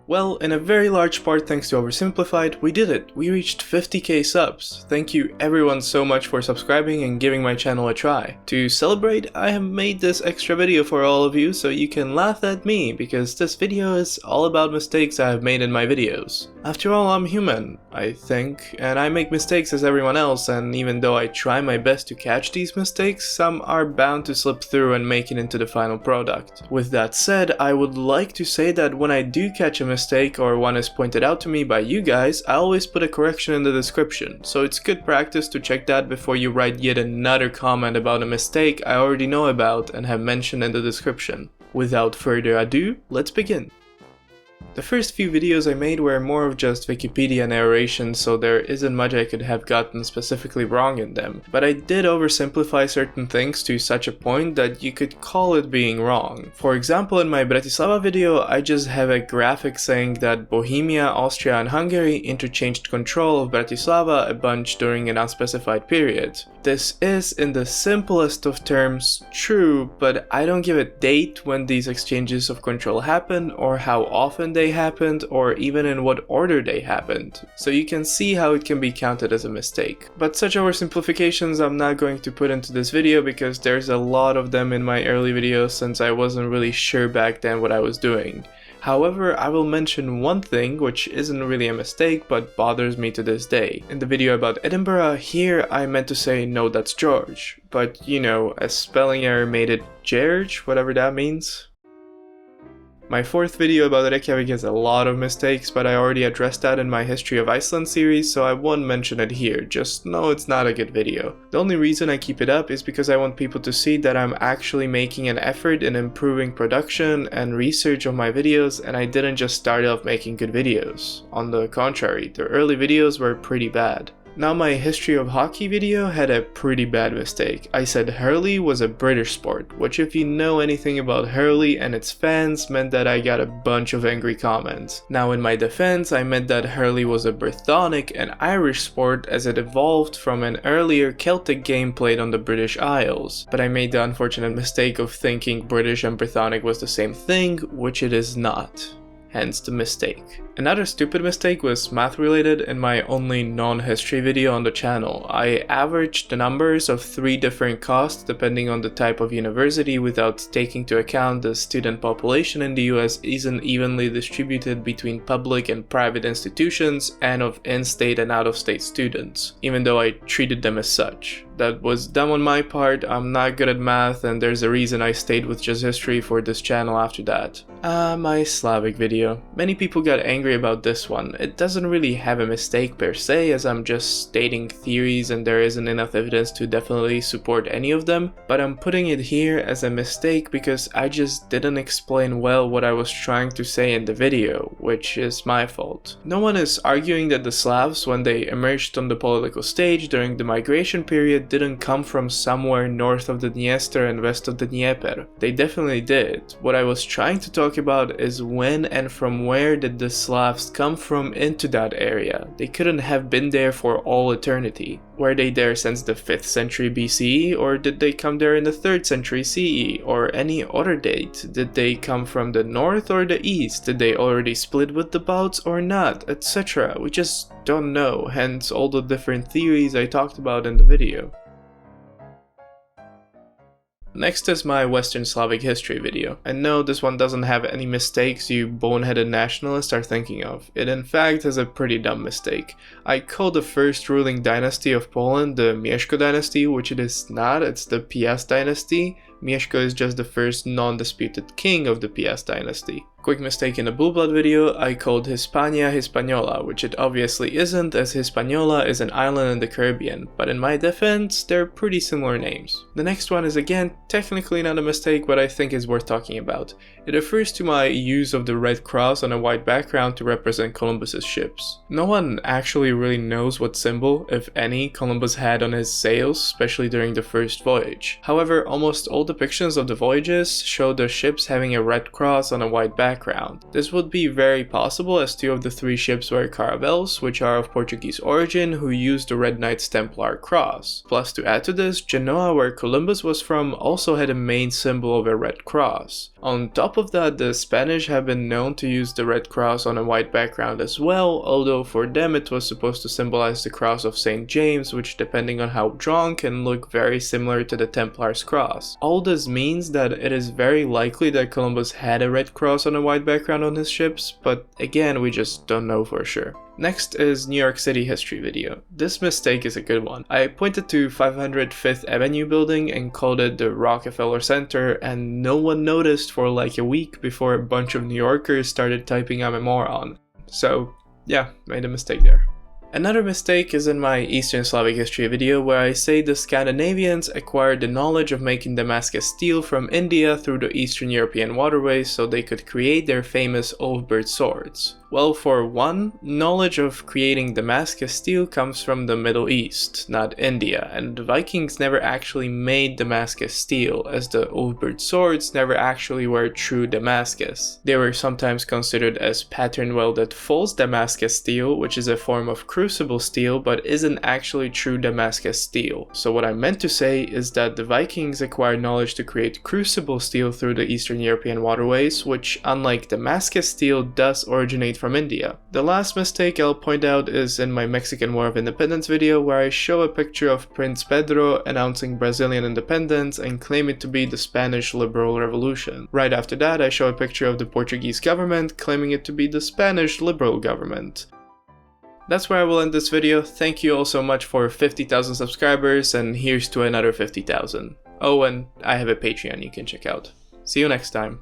Well, in a very large part thanks to Oversimplified, we did it! We reached 50k subs! Thank you everyone so much for subscribing and giving my channel a try. To celebrate, I have made this extra video for all of you so you can laugh at me, because this video is all about mistakes I have made in my videos. After all, I'm human, I think, and I make mistakes as everyone else, and even though I try my best to catch these mistakes, some are bound to slip through and make it into the final product. With that said, I would like to say that when I do catch a mistake or one is pointed out to me by you guys, I always put a correction in the description, so it's good practice to check that before you write yet another comment about a mistake I already know about and have mentioned in the description. Without further ado, let's begin. The first few videos I made were more of just Wikipedia narration, so there isn't much I could have gotten specifically wrong in them, but I did oversimplify certain things to such a point that you could call it being wrong. For example, in my Bratislava video, I just have a graphic saying that Bohemia, Austria and Hungary interchanged control of Bratislava a bunch during an unspecified period. This is, in the simplest of terms, true, but I don't give a date when these exchanges of control happened, or how often they happened, or even in what order they happened, so you can see how it can be counted as a mistake. But such oversimplifications I'm not going to put into this video because there's a lot of them in my early videos since I wasn't really sure back then what I was doing. However, I will mention one thing which isn't really a mistake but bothers me to this day. In the video about Edinburgh, here I meant to say no, that's George, but you know, a spelling error made it George, whatever that means. My fourth video about Reykjavik has a lot of mistakes, but I already addressed that in my History of Iceland series, so I won't mention it here, just know it's not a good video. The only reason I keep it up is because I want people to see that I'm actually making an effort in improving production and research of my videos, and I didn't just start off making good videos. On the contrary, the early videos were pretty bad. Now my History of Hockey video had a pretty bad mistake. I said Hurley was a British sport, which if you know anything about Hurley and its fans meant that I got a bunch of angry comments. Now in my defense, I meant that Hurley was a Brythonic and Irish sport as it evolved from an earlier Celtic game played on the British Isles. But I made the unfortunate mistake of thinking British and Brythonic was the same thing, which it is not. Hence the mistake. Another stupid mistake was math related in my only non-history video on the channel. I averaged the numbers of 3 different costs depending on the type of university without taking into account the student population in the US isn't evenly distributed between public and private institutions and of in-state and out-of-state students, even though I treated them as such. That was dumb on my part, I'm not good at math, and there's a reason I stayed with just history for this channel after that. My Slavic video. Many people got angry about this one. It doesn't really have a mistake per se, as I'm just stating theories and there isn't enough evidence to definitely support any of them, but I'm putting it here as a mistake because I just didn't explain well what I was trying to say in the video, which is my fault. No one is arguing that the Slavs, when they emerged on the political stage during the migration period, didn't come from somewhere north of the Dniester and west of the Dnieper. They definitely did. What I was trying to talk about is when and from where did the Slavs come from into that area. They couldn't have been there for all eternity. Were they there since the 5th century BCE, or did they come there in the 3rd century CE, or any other date? Did they come from the north or the east? Did they already split with the Balts or not, etc. We just don't know, hence all the different theories I talked about in the video. Next is my Western Slavic history video. I know this one doesn't have any mistakes you boneheaded nationalists are thinking of. It in fact has a pretty dumb mistake. I call the first ruling dynasty of Poland the Mieszko dynasty, which it is not, it's the Piast dynasty. Mieszko is just the first non-disputed king of the Piast dynasty. Quick mistake in the Blue Blood video, I called Hispania Hispaniola, which it obviously isn't, as Hispaniola is an island in the Caribbean, but in my defense, they're pretty similar names. The next one is again technically not a mistake, but I think is worth talking about. It refers to my use of the red cross on a white background to represent Columbus's ships. No one actually really knows what symbol, if any, Columbus had on his sails, especially during the first voyage. However, almost all depictions of the voyages show the ships having a red cross on a white background, background. This would be very possible as 2 of the 3 ships were caravels, which are of Portuguese origin, who used the Red Knight's Templar cross. Plus, to add to this, Genoa, where Columbus was from, also had a main symbol of a red cross. On top of that, the Spanish have been known to use the red cross on a white background as well, although for them it was supposed to symbolize the cross of St. James, which depending on how drawn can look very similar to the Templar's cross. All this means that it is very likely that Columbus had a red cross on a white background on his ships, but again we just don't know for sure. Next is New York City history video. This mistake is a good one. I pointed to 500 Fifth Avenue building and called it the Rockefeller Center, and no one noticed for like a week before a bunch of New Yorkers started typing I'm a moron. So yeah, made a mistake there. Another mistake is in my Eastern Slavic history video where I say the Scandinavians acquired the knowledge of making Damascus steel from India through the Eastern European waterways so they could create their famous Ulfbird swords. Well, for one, knowledge of creating Damascus steel comes from the Middle East, not India, and the Vikings never actually made Damascus steel, as the Ulfbird swords never actually were true Damascus. They were sometimes considered as pattern welded false Damascus steel, which is a form of crucible steel but isn't actually true Damascus steel. So what I meant to say is that the Vikings acquired knowledge to create crucible steel through the Eastern European waterways, which unlike Damascus steel does originate from India. The last mistake I'll point out is in my Mexican War of Independence video where I show a picture of Prince Pedro announcing Brazilian independence and claim it to be the Spanish Liberal Revolution. Right after that I show a picture of the Portuguese government claiming it to be the Spanish Liberal government. That's where I will end this video. Thank you all so much for 50,000 subscribers, and here's to another 50,000. Oh, and I have a Patreon you can check out. See you next time.